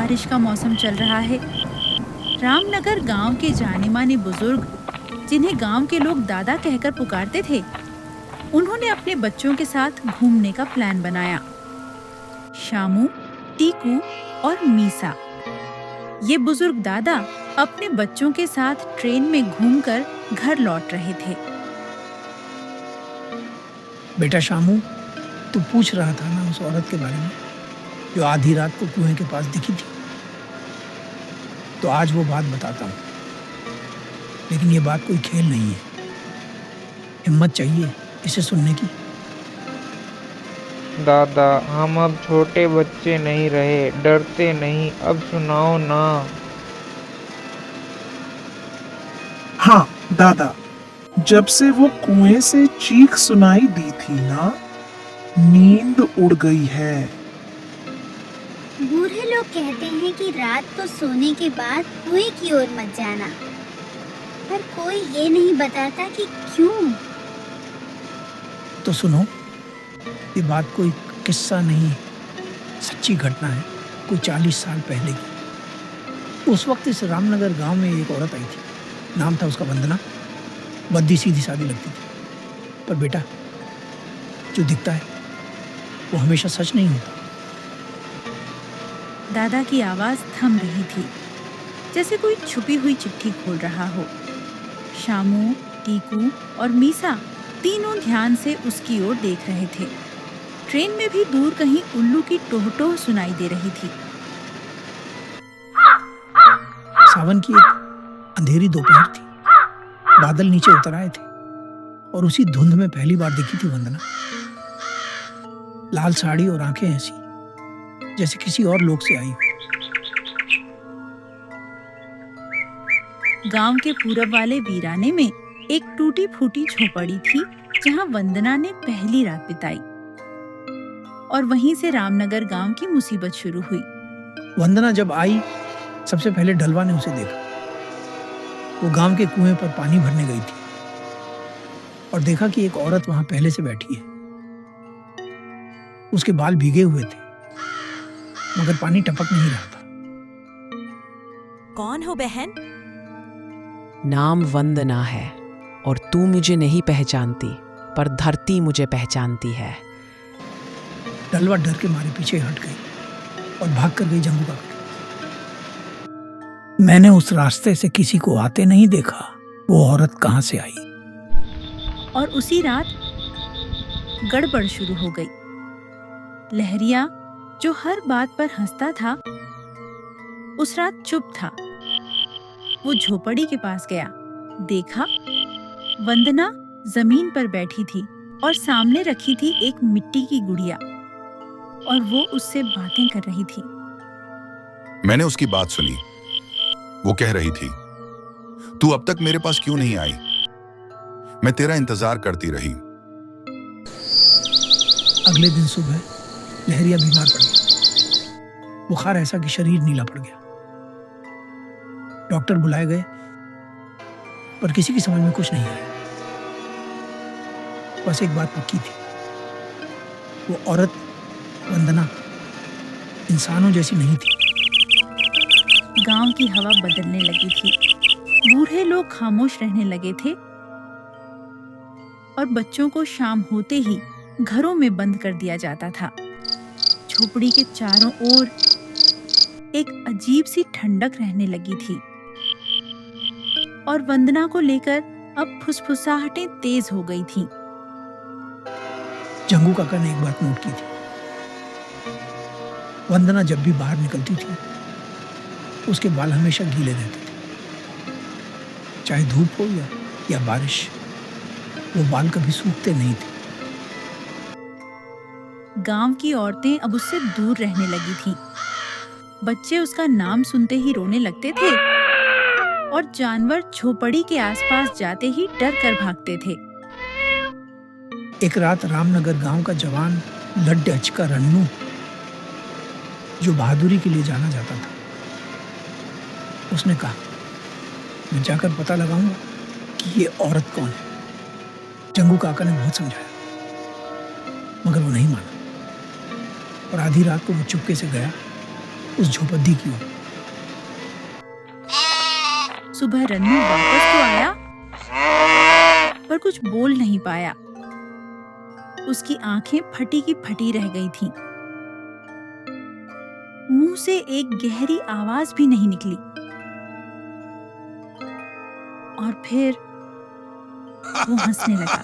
बारिश का मौसम चल रहा है। रामनगर गांव के जाने माने बुजुर्ग, जिन्हें गांव के लोग दादा कहकर पुकारते थे, उन्होंने अपने बच्चों के साथ घूमने का प्लान बनाया। शामू, टीकू और मीसा, ये बुजुर्ग दादा अपने बच्चों के साथ ट्रेन में घूमकर घर लौट रहे थे। बेटा शामू, तू पूछ रहा था ना उस औरत के बारे में जो आधी रात को कुएं के पास दिखी थी। तो आज वो बात बताता हूँ, लेकिन ये बात कोई खेल नहीं है। हिम्मत चाहिए इसे सुनने की। दादा, हम अब छोटे बच्चे नहीं रहे, डरते नहीं, अब सुनाओ ना। हाँ दादा, जब से वो कुएं से चीख सुनाई दी थी ना, नींद उड़ गई है। बूढ़े लोग कहते हैं कि रात को सोने के बाद कुएं की ओर मत जाना, पर कोई ये नहीं बताता कि क्यों। तो सुनो, ये बात कोई किस्सा नहीं, सच्ची घटना है, कोई 40 साल पहले की। उस वक्त इस रामनगर गांव में एक औरत आई थी, नाम था उसका वंदना। बद्दी सीधी सादी लगती थी, पर बेटा जो दिखता है वो हमेशा सच नहीं होता। दादा की आवाज थम रही थी, जैसे कोई छुपी हुई चिट्ठी खोल रहा हो। शामू, टीकू और मीसा तीनों ध्यान से उसकी ओर देख रहे थे। ट्रेन में भी दूर कहीं उल्लू की टोह-टोह सुनाई दे रही थी। सावन की एक अंधेरी दोपहर थी। बादल नीचे उतर आए थे और उसी धुंध में पहली बार दिखी थी वंदना। लाल साड़ी और आंखें ऐसी जैसे किसी और लोक से आई हुई। गांव के पूरब वाले वीराने में एक टूटी फूटी झोपड़ी थी, जहां वंदना ने पहली रात बिताई। और वहीं से रामनगर गांव की मुसीबत शुरू हुई। वंदना जब आई, सबसे पहले ढलवा ने उसे देखा। वो गांव के कुएं पर पानी भरने गई थी और देखा कि एक औरत वहां पहले से बैठी है। उसके बाल भीगे हुए थे, मगर पानी टपक नहीं रहा था। कौन हो बहन? नाम वंदना है और तू मुझे नहीं पहचानती, पर धरती मुझे पहचानती है। ढलवा डर के मारे पीछे हट गई और भाग कर गई जंगू काका। मैंने उस रास्ते से किसी को आते नहीं देखा। वो औरत कहां से आई? और उसी रात गड़बड़ शुरू हो गई। लहरिया, जो हर बात पर हंसता था, उस रात चुप था। वो झोपड़ी के पास गया, देखा वंदना जमीन पर बैठी थी और सामने रखी थी एक मिट्टी की गुड़िया, और वो उससे बातें कर रही थी। मैंने उसकी बात सुनी। वो कह रही थी, तू अब तक मेरे पास क्यों नहीं आई? मैं तेरा इंतजार करती रही। अगले दिन सुबह लहरिया बीमार पड़ गया। बुखार ऐसा कि शरीर नीला पड़ गया। डॉक्टर बुलाए गए, पर किसी की समझ में कुछ नहीं आया। बस एक बात पक्की थी, वो औरत वंदना इंसानों जैसी नहीं थी। गांव की हवा बदलने लगी थी। बूढ़े लोग खामोश रहने लगे थे और बच्चों को शाम होते ही घरों में बंद कर दिया जाता था। झोपड़ी के चारों ओर एक अजीब सी ठंडक रहने लगी थी और वंदना को लेकर अब फुसफुसाहटें तेज हो गई थीं। जंगू काका ने एक बात नोट की थी। वंदना जब भी बाहर निकलती थी, उसके बाल हमेशा गीले रहते थे। चाहे धूप हो या बारिश, वो बाल कभी सूखते नहीं थे। गांव की औरतें अब उससे दूर रहने लगी थीं। बच्चे उसका नाम सुनते ही रोने लगते थे और जानवर झोपड़ी के आसपास जाते ही डर कर भागते थे। एक रात रामनगर गांव का जवान लड्डच का रन्नू, जो बहादुरी के लिए जाना जाता था, उसने कहा, मैं जाकर पता लगाऊंगा कि ये औरत कौन है। जंगू काका ने बहुत समझाया, मगर वो नहीं माना और आधी रात को वो चुपके से गया उस झोपड़ी की ओर। सुबह रन्नू वापस तो आया, पर कुछ बोल नहीं पाया। उसकी आंखें फटी की फटी रह गई थीं। मुंह से एक गहरी आवाज भी नहीं निकली। और फिर वो हंसने लगा।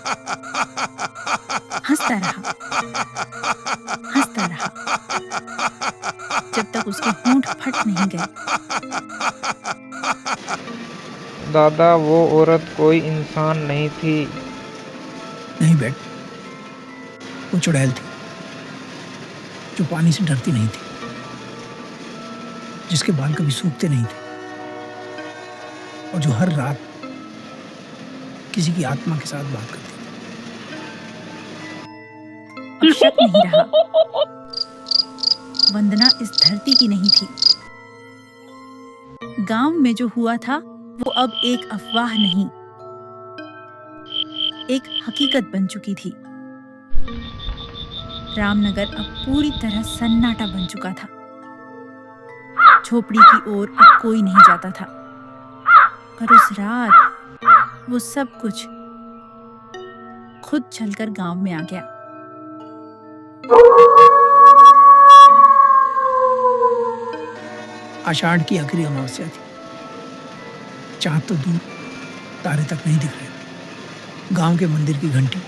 हंसता रहा, हंसता रहा, जब तक उसके होंठ फट नहीं गए। दादा, वो औरत कोई इंसान नहीं थी। नहीं बेट, वो चुड़ैल थी जो पानी से डरती नहीं थी, जिसके बाल कभी सूखते नहीं थे, और जो हर रात किसी की आत्मा के साथ बात करती थी। अब शक नहीं रहा, वंदना इस धरती की नहीं थी। गांव में जो हुआ था वो अब एक अफवाह नहीं, एक हकीकत बन चुकी थी। रामनगर अब पूरी तरह सन्नाटा बन चुका था। झोपड़ी की ओर अब कोई नहीं जाता था। पर उस रात वो सब कुछ खुद चलकर गांव में आ गया। आषाढ़ की आखिरी अमावस्या थी। चांद तो दूर, तारे तक नहीं दिख रहे। गांव के मंदिर की घंटी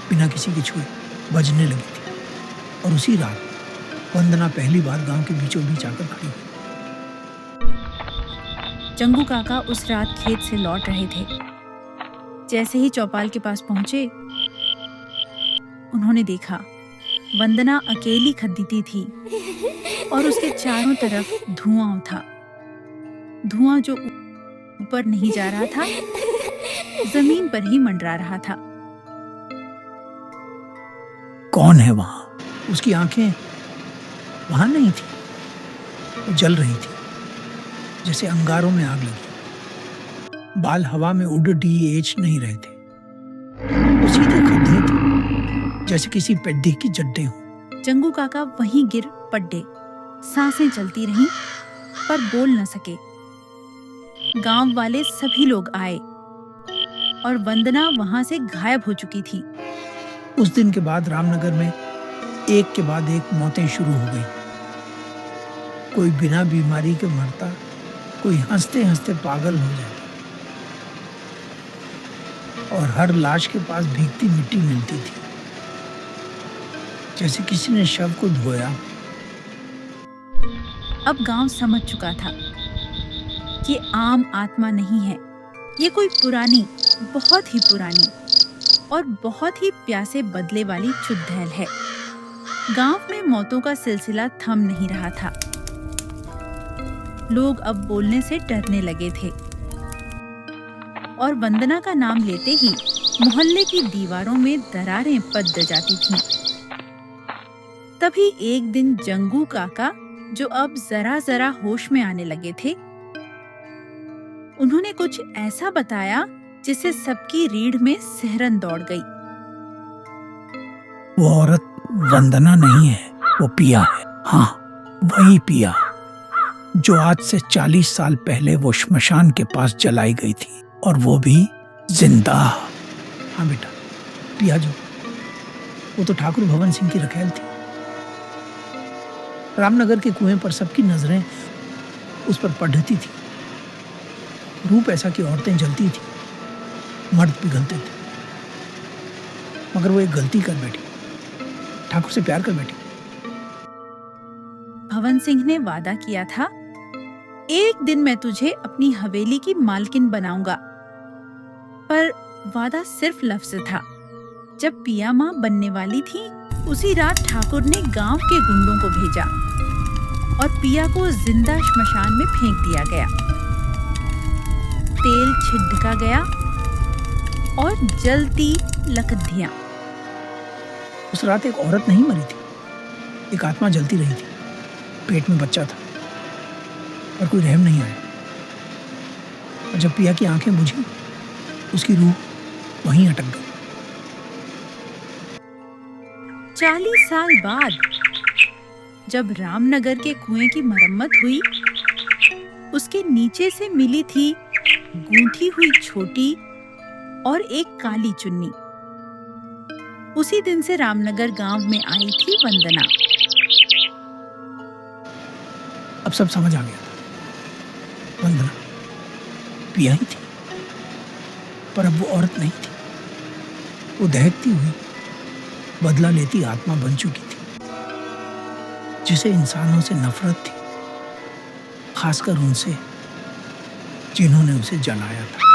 बिना किसी के छुए बजने लगी थी, और उसी रात वंदना पहली बार गांव के बीचों बीच आकर खड़ी हुई। जंगू काका उस रात खेत से लौट रहे थे। जैसे ही चौपाल के पास पहुंचे, उन्होंने देखा वंदना अकेली खदीती थी और उसके चारों तरफ धुआं था। धुआं जो ऊपर नहीं जा रहा था, जमीन पर ही मंडरा रहा था। कौन है वहां? उसकी आंखें वहां नहीं थी, वो जल रही थी जैसे अंगारों में आग लगी। बाल हवा में उड़ एच नहीं रहे थे, वो सीधे खड्डे थे जैसे किसी पेड्डी की जड्डे हों। जंगू काका वहीं गिर पड्डे। सांसें चलती रहीं, पर बोल न सके। गांव वाले सभी लोग आए और वंदना वहां से गायब हो चुकी थी। उस दिन के बाद रामनगर में एक के बाद एक मौतें शुरू हो गई। कोई बिना बीमारी के मरता, कोई हंसते हंसते पागल हो जाता, और हर लाश के पास भीगती मिट्टी मिलती थी, जैसे किसी ने शव को धोया। अब गांव समझ चुका था कि आम आत्मा नहीं है, ये कोई पुरानी, बहुत ही पुरानी और बहुत ही प्यासे बदले वाली चुड़ैल है। गांव में मौतों का सिलसिला थम नहीं रहा था। लोग अब बोलने से डरने लगे थे, और वंदना का नाम लेते ही मोहल्ले की दीवारों में दरारें पड़ जाती थीं। तभी एक दिन जंगू काका, जो अब जरा जरा होश में आने लगे थे, उन्होंने कुछ ऐसा बताया जिससे सबकी रीढ़ में सिहरन दौड़ गई। वो औरत वंदना नहीं है, वो पिया है। हाँ, वही पिया जो आज से 40 साल पहले वो श्मशान के पास जलाई गई थी, और वो भी जिंदा। हाँ बेटा, पिया जो, वो तो ठाकुर भवन सिंह की रखेल थी। रामनगर के कुएं पर सबकी नजरें उस पर पड़ती थी। रूप ऐसा कि औरतें जलती थी, मर्द पिघलते थे, मगर वो एक गलती कर बैठी, ठाकुर से प्यार कर बैठी। भवन सिंह ने वादा किया था, एक दिन मैं तुझे अपनी हवेली की मालकिन बनाऊंगा। पर वादा सिर्फ लफ्ज था। जब पिया माँ बनने वाली थी, उसी रात ठाकुर ने गांव के गुंडों को भेजा और पिया को जिंदा श्मशान में फेंक दिया गया। तेल छिड़का गया और जलती लकड़ियां। उस रात एक औरत नहीं मरी थी, एक आत्मा जलती रही थी। पेट में बच्चा था, और कोई रहम नहीं आया। और जब पिया की आंखें बुझी, उसकी रूह वहीं अटक गई। 40 साल बाद जब रामनगर के कुएं की मरम्मत हुई, उसके नीचे से मिली थी गूंथी हुई छोटी और एक काली चुन्नी। उसी दिन से रामनगर गांव में आई थी वंदना। अब सब समझ आ गया था। वंदना पियाई थी, पर अब वो औरत नहीं थी। वो दहकती हुई बदला लेती आत्मा बन चुकी थी, जिसे इंसानों से नफरत थी, खासकर उनसे जिन्होंने उसे जलाया था।